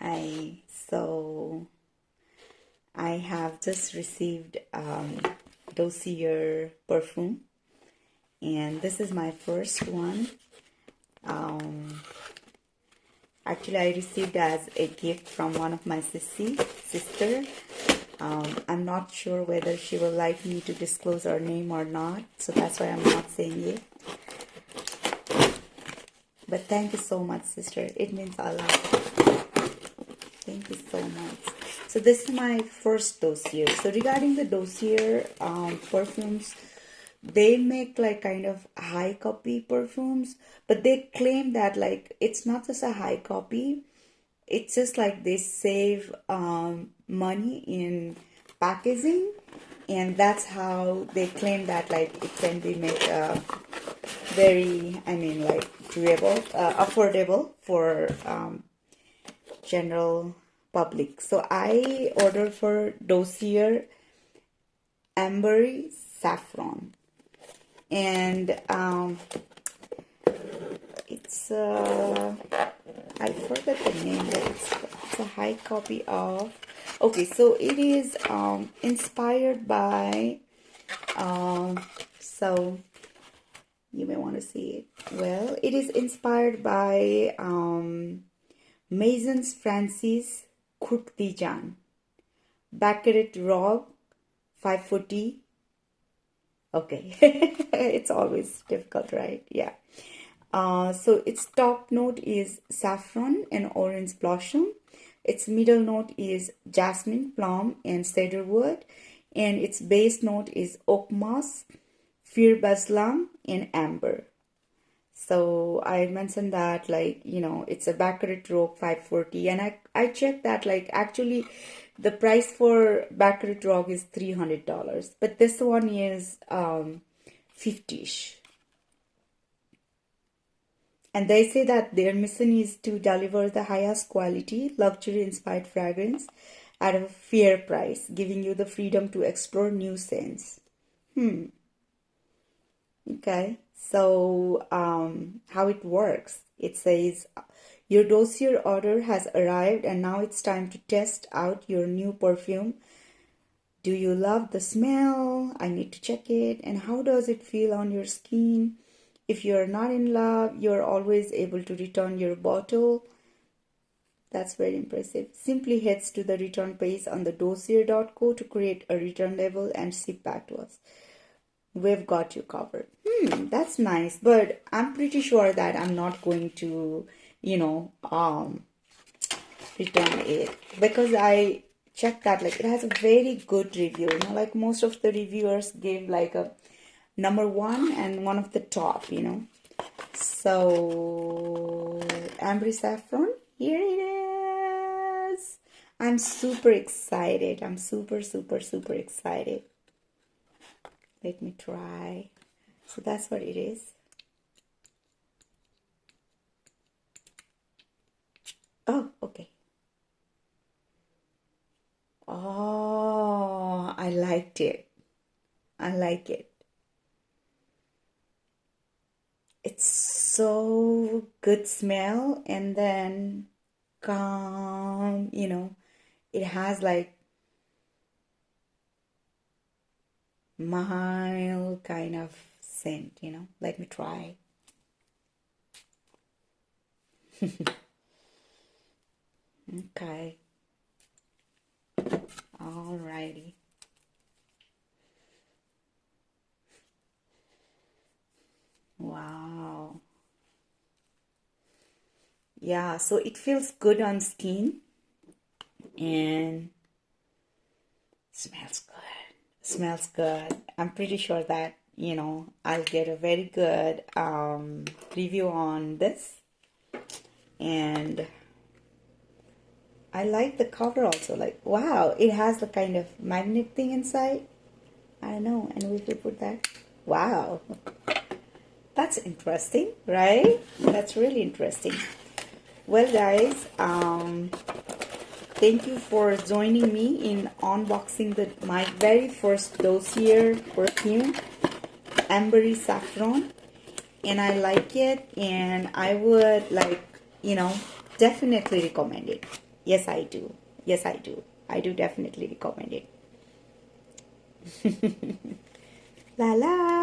Hi, so I have just received Dossier perfume, and this is my first one. Actually, I received as a gift from one of my sister. I'm not sure whether she will like me to disclose her name or not, so that's why I'm not saying it. But thank you so much, sister. It means a lot. Thank you so much. So this is my first Dossier. So regarding the Dossier perfumes, they make like kind of high copy perfumes, but they claim that like it's not just a high copy. It's just like they save money in packaging, and that's how they claim that like it can be made very, I mean, like durable, affordable for general public. So I ordered for Dossier Ambery Saffron, and it's I forgot the name, but it's a high copy of. Okay, so it is inspired by. So you may want to see it. Well, it is inspired by Maisons Francis Courtijan, Baccarat Rogue 540. Okay, it's always difficult, right? Yeah. So its top note is saffron and orange blossom. Its middle note is jasmine, plum, and cedarwood. And its base note is oak moss, fir baslam, and amber. So I mentioned that like, you know, it's a Baccarat Rogue 540. And I checked that like actually the price for Baccarat Rogue is $300. But this one is 50-ish. And they say that their mission is to deliver the highest quality, luxury-inspired fragrance at a fair price, giving you the freedom to explore new scents. Okay, so how it works. It says, your Dossier order has arrived and now it's time to test out your new perfume. Do you love the smell? I need to check it. And how does it feel on your skin? If you're not in love, you're always able to return your bottle. That's very impressive. Simply heads to the return page on the dossier.co to create a return label and ship back to us. We've got you covered. That's nice, but I'm pretty sure that I'm not going to, you know, return it, because I checked that like it has a very good review. You know, like most of the reviewers gave like a number one and one of the top, you know. So Ambery Saffron, here it is. I'm super excited. I'm super excited. Let me try. So that's what it is. Oh, okay. Oh, I liked it. I like it. It's so good smell, and then calm, you know. It has like mild kind of scent, you know. Let me try. Okay. Alrighty. Wow. Yeah, so it feels good on skin and smells good. Smells good. I'm pretty sure that, you know, I'll get a very good review on this. And I like the cover also. Like, wow, it has the kind of magnet thing inside. I don't know. And we could put that. Wow. That's interesting, right? That's really interesting. Well, guys, thank you for joining me in unboxing my very first Dossier perfume, Ambery Saffron. And I like it, and I would like, you know, definitely recommend it. Yes, I do. Yes, I do. I do definitely recommend it. La la.